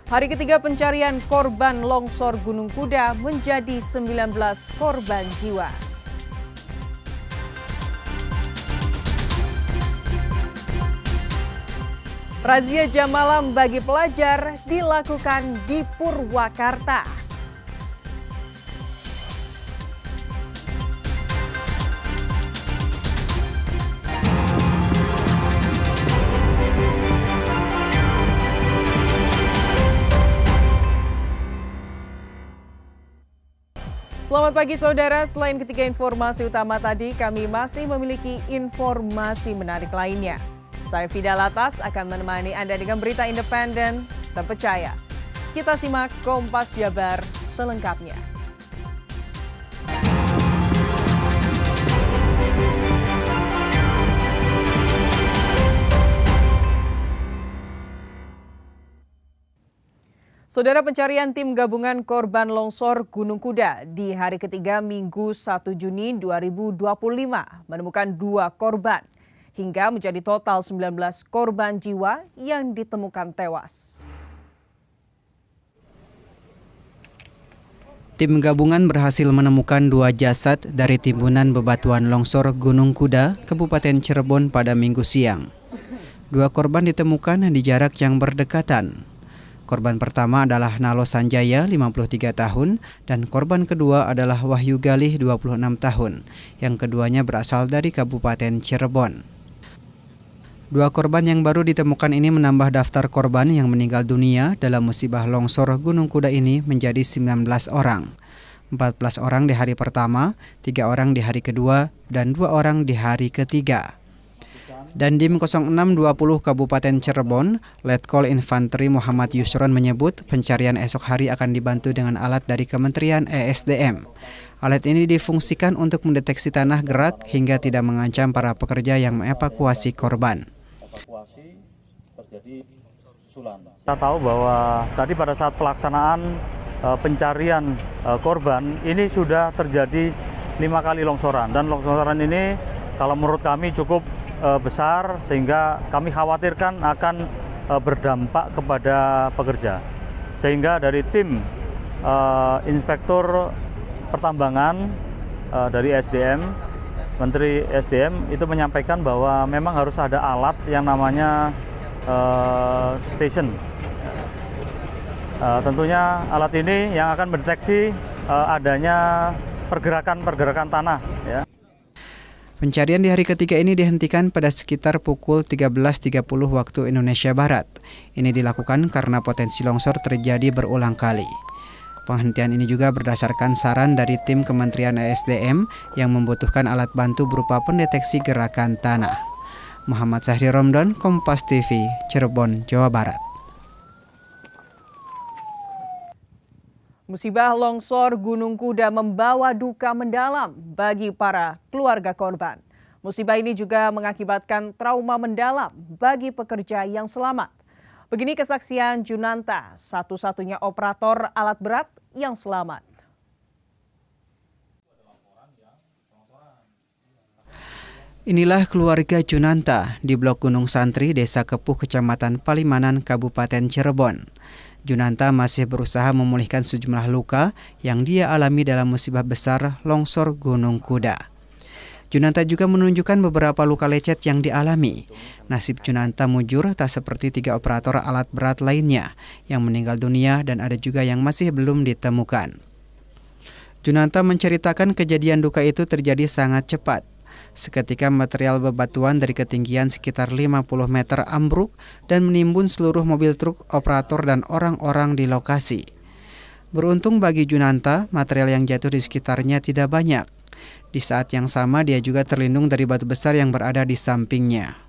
Hari ketiga pencarian korban longsor Gunung Kuda menjadi 19 korban jiwa. Razia jam malam bagi pelajar dilakukan di Purwakarta. Selamat pagi saudara, selain ketiga informasi utama tadi, kami masih memiliki informasi menarik lainnya. Saya Fida Latas akan menemani Anda dengan berita independen, terpercaya. Kita simak Kompas Jabar selengkapnya. Saudara, pencarian tim gabungan korban longsor Gunung Kuda di hari ketiga Minggu 1 Juni 2025 menemukan 2 korban. Hingga menjadi total 19 korban jiwa yang ditemukan tewas. Tim gabungan berhasil menemukan 2 jasad dari timbunan bebatuan longsor Gunung Kuda, Kabupaten Cirebon pada Minggu siang. 2 korban ditemukan di jarak yang berdekatan. Korban pertama adalah Nalo Sanjaya, 53 tahun, dan korban kedua adalah Wahyu Galih, 26 tahun, yang keduanya berasal dari Kabupaten Cirebon. 2 korban yang baru ditemukan ini menambah daftar korban yang meninggal dunia dalam musibah longsor Gunung Kuda ini menjadi 19 orang. 14 orang di hari pertama, 3 orang di hari kedua, dan 2 orang di hari ketiga. Dandim 0620 Kabupaten Cirebon, Letkol Infanteri Muhammad Yusron menyebut pencarian esok hari akan dibantu dengan alat dari Kementerian ESDM. Alat ini difungsikan untuk mendeteksi tanah gerak hingga tidak mengancam para pekerja yang mengevakuasi korban. Kita tahu bahwa tadi pada saat pelaksanaan pencarian korban ini sudah terjadi 5 kali longsoran, dan longsoran ini kalau menurut kami cukup besar sehingga kami khawatirkan akan berdampak kepada pekerja. Sehingga dari tim inspektur pertambangan dari SDM, Menteri SDM itu menyampaikan bahwa memang harus ada alat yang namanya station. Tentunya alat ini yang akan mendeteksi adanya pergerakan tanah. Ya. Pencarian di hari ketiga ini dihentikan pada sekitar pukul 13.30 waktu Indonesia Barat. Ini dilakukan karena potensi longsor terjadi berulang kali. Penghentian ini juga berdasarkan saran dari tim Kementerian ESDM yang membutuhkan alat bantu berupa pendeteksi gerakan tanah. Muhammad Sahri Romdon, Kompas TV, Cirebon, Jawa Barat. Musibah longsor Gunung Kuda membawa duka mendalam bagi para keluarga korban. Musibah ini juga mengakibatkan trauma mendalam bagi pekerja yang selamat. Begini kesaksian Junanta, satu-satunya operator alat berat yang selamat. Inilah keluarga Junanta di Blok Gunung Santri, Desa Kepuh, Kecamatan Palimanan, Kabupaten Cirebon. Junanta masih berusaha memulihkan sejumlah luka yang dia alami dalam musibah besar longsor Gunung Kuda. Junanta juga menunjukkan beberapa luka lecet yang dialami. Nasib Junanta mujur tak seperti 3 operator alat berat lainnya yang meninggal dunia dan ada juga yang masih belum ditemukan. Junanta menceritakan kejadian duka itu terjadi sangat cepat. Seketika material bebatuan dari ketinggian sekitar 50 meter ambruk dan menimbun seluruh mobil truk, operator, dan orang-orang di lokasi. Beruntung bagi Junanta, material yang jatuh di sekitarnya tidak banyak. Di saat yang sama dia juga terlindung dari batu besar yang berada di sampingnya.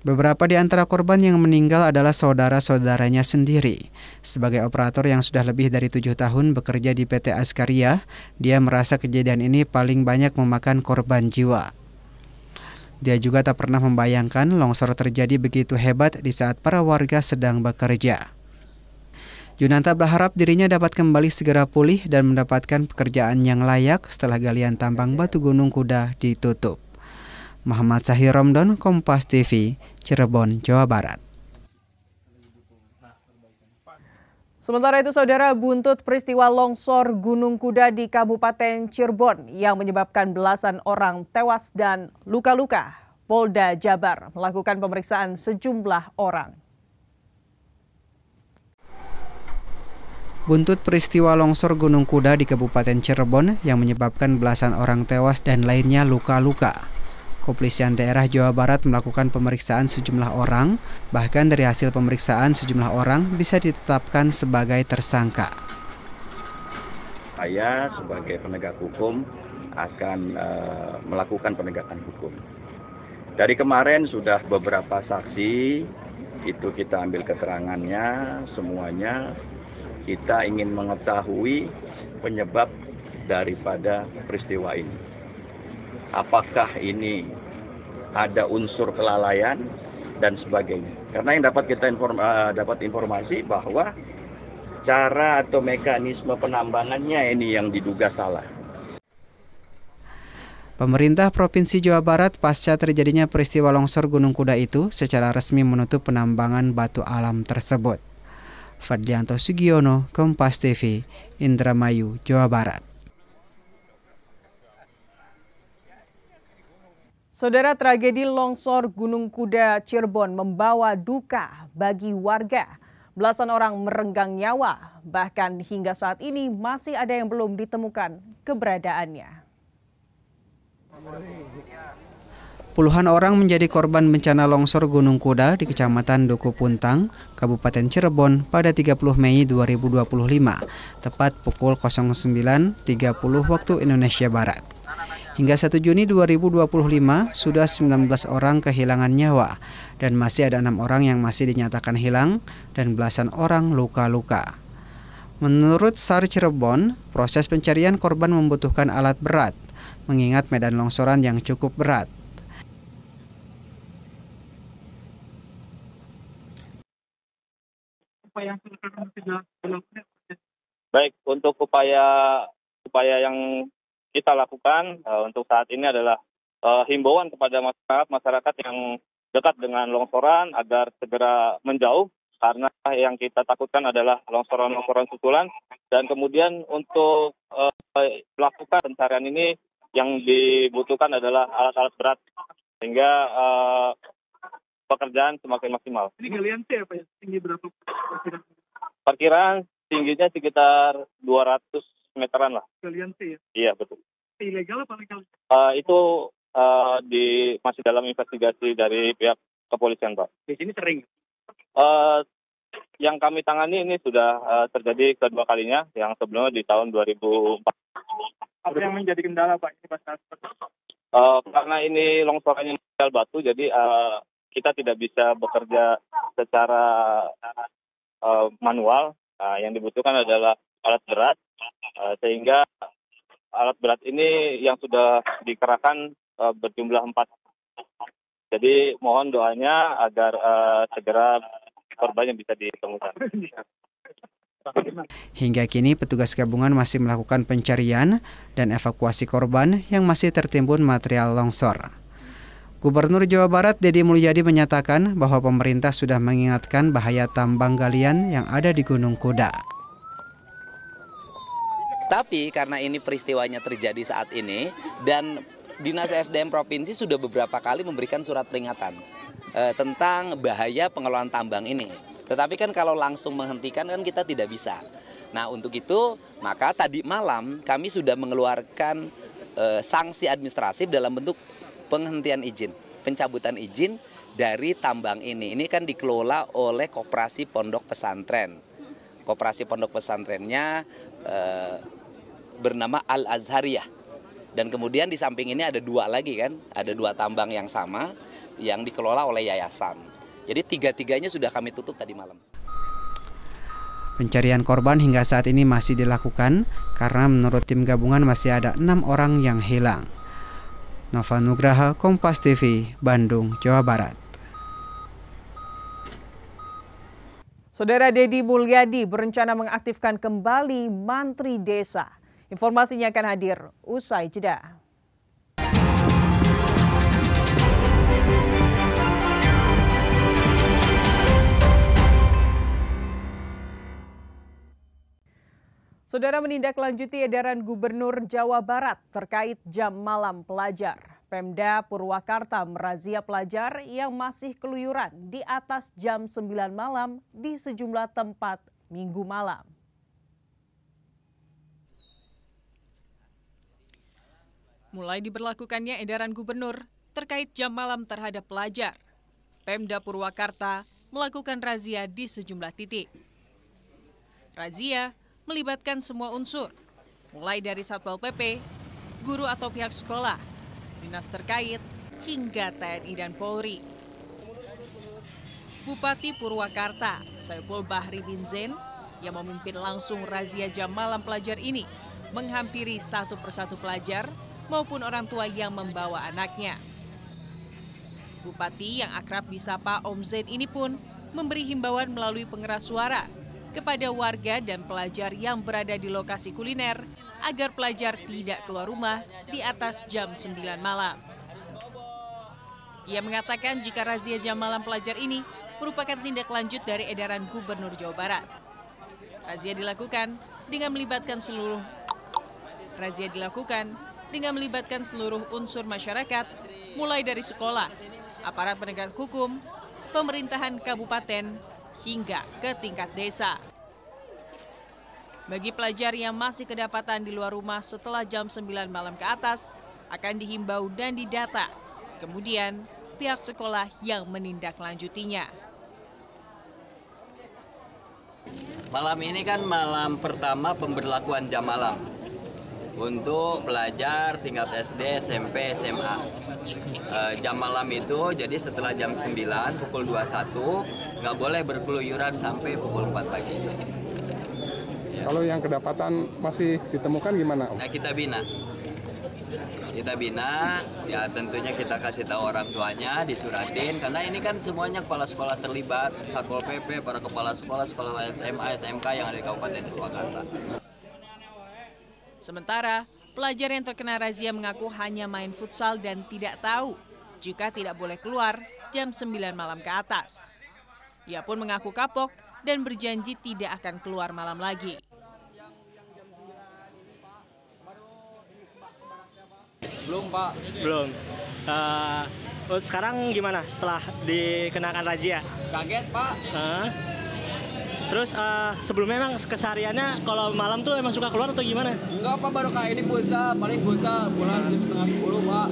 Beberapa di antara korban yang meninggal adalah saudara-saudaranya sendiri. Sebagai operator yang sudah lebih dari 7 tahun bekerja di PT Askaria, dia merasa kejadian ini paling banyak memakan korban jiwa. Dia juga tak pernah membayangkan longsor terjadi begitu hebat di saat para warga sedang bekerja. Junanta berharap dirinya dapat kembali segera pulih dan mendapatkan pekerjaan yang layak setelah galian tambang batu Gunung Kuda ditutup. Muhammad Sahri Romdon, Kompas TV, Cirebon, Jawa Barat. Sementara itu, Saudara, buntut peristiwa longsor Gunung Kuda di Kabupaten Cirebon yang menyebabkan belasan orang tewas dan luka-luka, Polda Jabar melakukan pemeriksaan sejumlah orang. Buntut peristiwa longsor Gunung Kuda di Kabupaten Cirebon yang menyebabkan belasan orang tewas dan lainnya luka-luka. Kepolisian daerah Jawa Barat melakukan pemeriksaan sejumlah orang, bahkan dari hasil pemeriksaan sejumlah orang bisa ditetapkan sebagai tersangka. Saya sebagai penegak hukum akan melakukan penegakan hukum. Dari kemarin sudah beberapa saksi, itu kita ambil keterangannya semuanya. Kita ingin mengetahui penyebab daripada peristiwa ini. Apakah ini ada unsur kelalaian dan sebagainya. Karena yang dapat kita dapat informasi bahwa cara atau mekanisme penambangannya ini yang diduga salah. Pemerintah Provinsi Jawa Barat pasca terjadinya peristiwa longsor Gunung Kuda itu secara resmi menutup penambangan batu alam tersebut. Fadlianto Sugiono, Kompas TV, Indramayu, Jawa Barat. Saudara, tragedi longsor Gunung Kuda Cirebon membawa duka bagi warga. Belasan orang merenggang nyawa, bahkan hingga saat ini masih ada yang belum ditemukan keberadaannya. Puluhan orang menjadi korban bencana longsor Gunung Kuda di Kecamatan Duku Puntang, Kabupaten Cirebon pada 30 Mei 2025, tepat pukul 09.30 waktu Indonesia Barat. Hingga 1 Juni 2025, sudah 19 orang kehilangan nyawa dan masih ada 6 orang yang masih dinyatakan hilang dan belasan orang luka-luka. Menurut SAR Cirebon, proses pencarian korban membutuhkan alat berat, mengingat medan longsoran yang cukup berat. Baik, untuk upaya yang kita lakukan untuk saat ini adalah himbauan kepada masyarakat yang dekat dengan longsoran agar segera menjauh, karena yang kita takutkan adalah longsoran-longsoran susulan. Dan kemudian untuk melakukan pencarian ini yang dibutuhkan adalah alat-alat berat, sehingga pekerjaan semakin maksimal. Ini galian C apa ya? Tinggi berapa? Perkiraan tingginya sekitar 200 meteran lah. Galian C ya? Iya, betul. Ilegal apa legal? Itu masih dalam investigasi dari pihak kepolisian, Pak. Di sini sering? Yang kami tangani ini sudah terjadi kedua kalinya, yang sebelumnya di tahun 2004. Apa yang menjadi kendala, Pak? Ini pas karena ini longsorannya modal batu, jadi kita tidak bisa bekerja secara manual. Yang dibutuhkan adalah alat berat, sehingga alat berat ini yang sudah dikerahkan berjumlah 4. Jadi mohon doanya agar segera korbannya bisa ditemukan. Hingga kini petugas gabungan masih melakukan pencarian dan evakuasi korban yang masih tertimbun material longsor. Gubernur Jawa Barat Deddy Mulyadi menyatakan bahwa pemerintah sudah mengingatkan bahaya tambang galian yang ada di Gunung Kuda. Tapi karena ini peristiwanya terjadi saat ini dan Dinas SDM Provinsi sudah beberapa kali memberikan surat peringatan tentang bahaya pengelolaan tambang ini. Tetapi kan kalau langsung menghentikan kan kita tidak bisa. Nah, untuk itu maka tadi malam kami sudah mengeluarkan sanksi administratif dalam bentuk penghentian izin, pencabutan izin dari tambang ini. Ini kan dikelola oleh Koperasi Pondok Pesantren. Koperasi Pondok Pesantrennya bernama Al-Azhariyah. Dan kemudian di samping ini ada 2 lagi kan, ada 2 tambang yang sama yang dikelola oleh yayasan. Jadi 3-tiganya sudah kami tutup tadi malam. Pencarian korban hingga saat ini masih dilakukan karena menurut tim gabungan masih ada 6 orang yang hilang. Nova Nugraha, Kompas TV, Bandung, Jawa Barat. Saudara, Deddy Mulyadi berencana mengaktifkan kembali Mantri Desa. Informasinya akan hadir usai jeda. Saudara, menindaklanjuti edaran Gubernur Jawa Barat terkait jam malam pelajar. Pemda Purwakarta merazia pelajar yang masih keluyuran di atas jam 9 malam di sejumlah tempat Minggu malam. Mulai diberlakukannya edaran Gubernur terkait jam malam terhadap pelajar, Pemda Purwakarta melakukan razia di sejumlah titik. Razia melibatkan semua unsur, mulai dari Satpol PP, guru atau pihak sekolah, dinas terkait, hingga TNI dan Polri. Bupati Purwakarta, Saiful Bahri bin Zain, yang memimpin langsung razia jam malam pelajar ini, menghampiri satu persatu pelajar maupun orang tua yang membawa anaknya. Bupati yang akrab disapa Om Zain ini pun memberi himbauan melalui pengeras suara kepada warga dan pelajar yang berada di lokasi kuliner agar pelajar tidak keluar rumah di atas jam 9 malam. Ia mengatakan jika razia jam malam pelajar ini merupakan tindak lanjut dari edaran Gubernur Jawa Barat. Razia dilakukan dengan melibatkan seluruh unsur masyarakat, mulai dari sekolah, aparat penegak hukum, pemerintahan kabupaten, hingga ke tingkat desa. Bagi pelajar yang masih kedapatan di luar rumah setelah jam 9 malam ke atas, akan dihimbau dan didata. Kemudian, pihak sekolah yang menindaklanjutinya. Malam ini kan malam pertama pemberlakuan jam malam untuk pelajar tingkat SD, SMP, SMA. Jam malam itu jadi setelah jam 9 pukul 21 nggak boleh berkeluyuran sampai pukul 4 pagi. Ya. Kalau yang kedapatan masih ditemukan gimana, Om? Nah, kita bina, ya tentunya kita kasih tahu orang tuanya, disuratin, karena ini kan semuanya kepala sekolah terlibat, Satpol PP, para kepala sekolah, sekolah SMA, SMK yang ada di Kabupaten Purwakarta. Sementara, pelajar yang terkena razia mengaku hanya main futsal dan tidak tahu jika tidak boleh keluar jam 9 malam ke atas. Ia pun mengaku kapok dan berjanji tidak akan keluar malam lagi. Belum, Pak. Belum. Sekarang gimana setelah dikenakan razia? Kaget, Pak. Terus sebelumnya emang kesehariannya kalau malam tuh emang suka keluar atau gimana? Enggak, Pak, baru kayak ini futsal, paling futsal pulang jam setengah 10, Pak.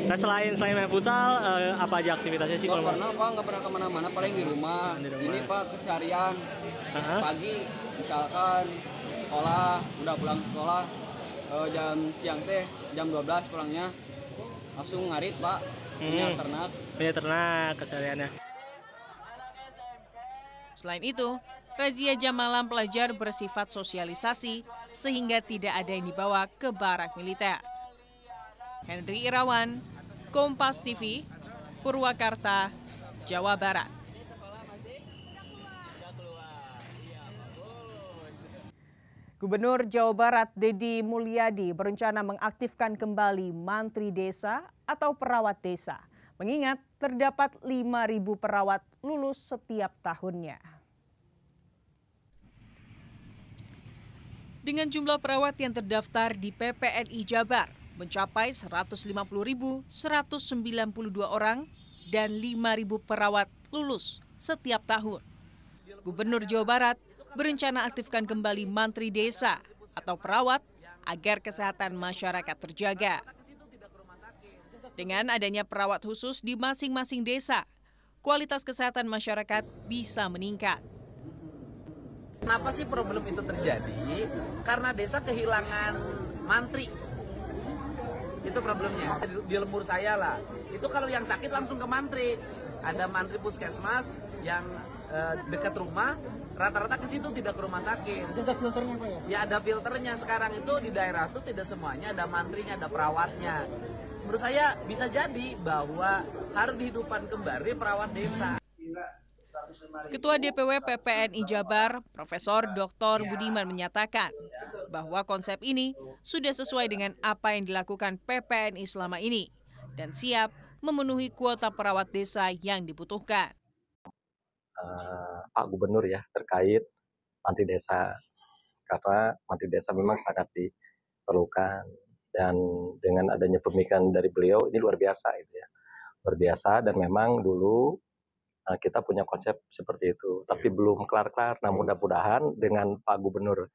Nah, selain main futsal, apa aja aktivitasnya sih? Nggak pernah, Pak, nggak pernah kemana-mana, paling di rumah. Ini, Pak, keseharian. Pagi, misalkan sekolah, udah pulang sekolah, jam siang jam 12 pulangnya, langsung ngarit, Pak, punya ternak kesehariannya. Selain itu, razia jam malam pelajar bersifat sosialisasi sehingga tidak ada yang dibawa ke barak militer. Henry Irawan, Kompas TV, Purwakarta, Jawa Barat. Gubernur Jawa Barat Deddy Mulyadi berencana mengaktifkan kembali mantri desa atau perawat desa, mengingat terdapat 5.000 perawat lulus setiap tahunnya. Dengan jumlah perawat yang terdaftar di PPNI Jabar mencapai 150.192 orang dan 5.000 perawat lulus setiap tahun. Gubernur Jawa Barat berencana aktifkan kembali mantri desa atau perawat agar kesehatan masyarakat terjaga. Dengan adanya perawat khusus di masing-masing desa, kualitas kesehatan masyarakat bisa meningkat. Kenapa sih problem itu terjadi? Karena desa kehilangan mantri. Itu problemnya. Di lembur saya lah. Itu kalau yang sakit langsung ke mantri. Ada mantri puskesmas yang dekat rumah, rata-rata ke situ, tidak ke rumah sakit. Ada filternya, Pak, ya? Ya, ada filternya. Sekarang itu di daerah itu tidak semuanya ada mantrinya, ada perawatnya. Menurut saya bisa jadi bahwa harus dihidupkan kembali perawat desa. Ketua DPW PPNI Jabar, Profesor Dr. Budiman menyatakan bahwa konsep ini sudah sesuai dengan apa yang dilakukan PPNI selama ini dan siap memenuhi kuota perawat desa yang dibutuhkan. Pak Gubernur ya terkait mantri desa. karena Menteri Desa memang sangat diperlukan, dan dengan adanya pemikiran dari beliau ini luar biasa gitu ya. Luar biasa, dan memang dulu kita punya konsep seperti itu, tapi belum kelar-kelar. Nah, mudah-mudahan dengan Pak Gubernur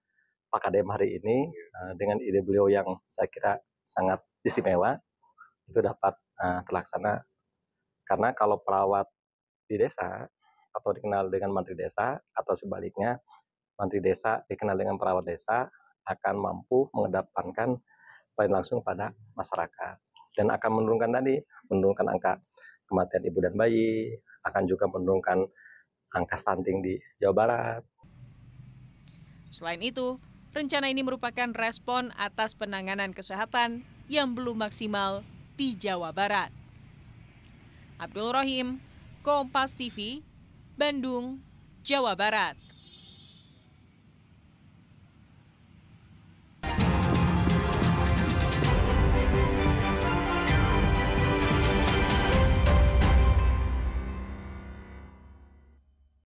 Pak Kadem hari ini, dengan ide beliau yang saya kira sangat istimewa, itu dapat terlaksana. Karena kalau perawat di desa atau dikenal dengan Menteri Desa, atau sebaliknya Menteri Desa dikenal dengan perawat desa, akan mampu mengedepankan pelayanan langsung pada masyarakat, dan akan menurunkan angka kematian ibu dan bayi, akan juga menurunkan angka stunting di Jawa Barat. Selain itu, rencana ini merupakan respon atas penanganan kesehatan yang belum maksimal di Jawa Barat. Abdul Rohim, Kompas TV, Bandung, Jawa Barat.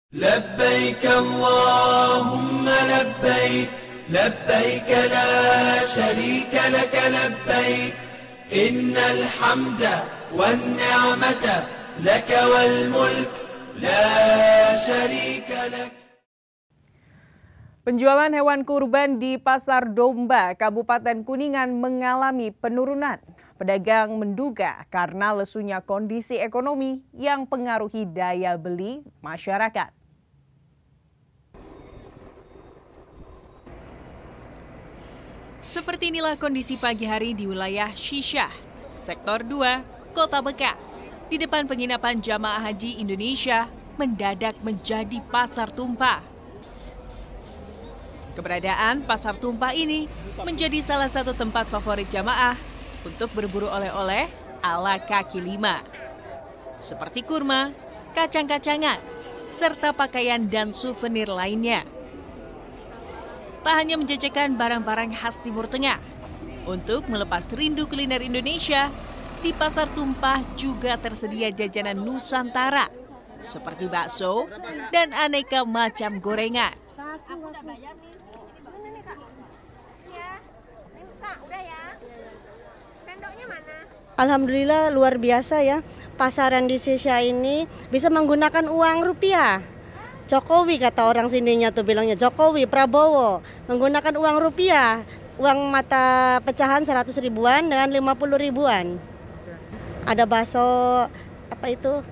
لبيك اللهم لبيك لبيك لا شريك لك لبيك إن الحمد والنعمة لك والملك لا شريك لك. Penjualan hewan kurban di Pasar Domba, Kabupaten Kuningan mengalami penurunan. Pedagang menduga karena lesunya kondisi ekonomi yang pengaruhi daya beli masyarakat. Seperti inilah kondisi pagi hari di wilayah Syisyah, Sektor 2, Kota Mekah. Di depan penginapan jamaah haji Indonesia mendadak menjadi pasar tumpah. Keberadaan pasar tumpah ini menjadi salah satu tempat favorit jamaah untuk berburu oleh-oleh ala kaki lima. Seperti kurma, kacang-kacangan, serta pakaian dan souvenir lainnya. Tak hanya menjajakan barang-barang khas Timur Tengah, untuk melepas rindu kuliner Indonesia, di Pasar Tumpah juga tersedia jajanan Nusantara, seperti bakso dan aneka macam gorengan. Alhamdulillah luar biasa ya, pasaran di Syisyah ini bisa menggunakan uang rupiah. Jokowi kata orang sininya tuh bilangnya, Jokowi, Prabowo menggunakan uang rupiah, uang mata pecahan 100 ribuan dengan 50 ribuan. Ada bakso, apa itu,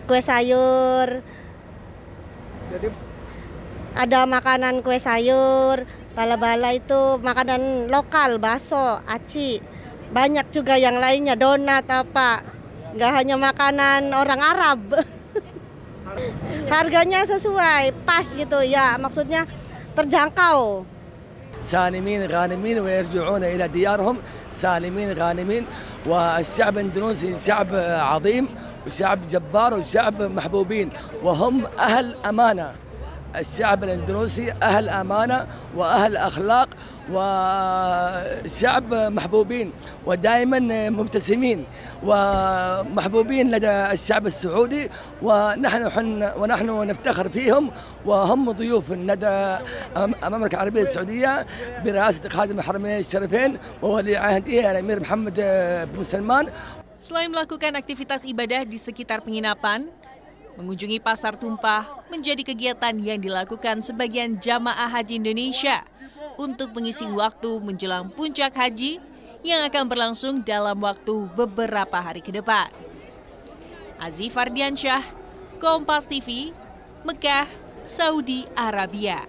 kue sayur, ada makanan kue sayur, bala-bala itu makanan lokal, bakso, aci, banyak juga yang lainnya, donat apa, nggak hanya makanan orang Arab. Harganya sesuai, pas gitu ya, maksudnya terjangkau. سالمين غانمين ويرجعون إلى ديارهم سالمين غانمين والشعب الإندونيسي شعب عظيم وشعب جبار وشعب محبوبين وهم أهل أمانة. الشعب الإندونيسي أهل أمانة وأهل أخلاق وشعب محبوبين ودائما مبتسمين ومحبوبين لدى الشعب السعودي ونحن نفتخر فيهم وهم ضيوف لدى المملكة العربية السعودية برئاسة خادم الحرمين الشريفين وولي عهده الأمير محمد بن سلمان. Selain melakukan aktivitas ibadah di sekitar penginapan, mengunjungi Pasar Tumpah menjadi kegiatan yang dilakukan sebagian jamaah haji Indonesia untuk mengisi waktu menjelang puncak haji yang akan berlangsung dalam waktu beberapa hari ke depan. Azif Ardiansyah, Kompas TV, Mekah, Saudi Arabia.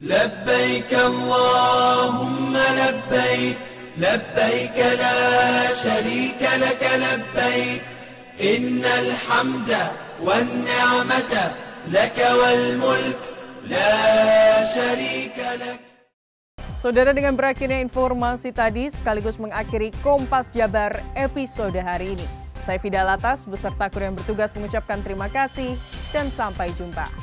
لبيك اللهم لبيك لبيك لا شريك لك لبيك إن الحمد والنعمة لك والملك لا شريك لك. Saudara, dengan berakhirnya informasi tadi sekaligus mengakhiri Kompas Jabar episode hari ini. Saya Fida Latas beserta kru yang bertugas mengucapkan terima kasih dan sampai jumpa.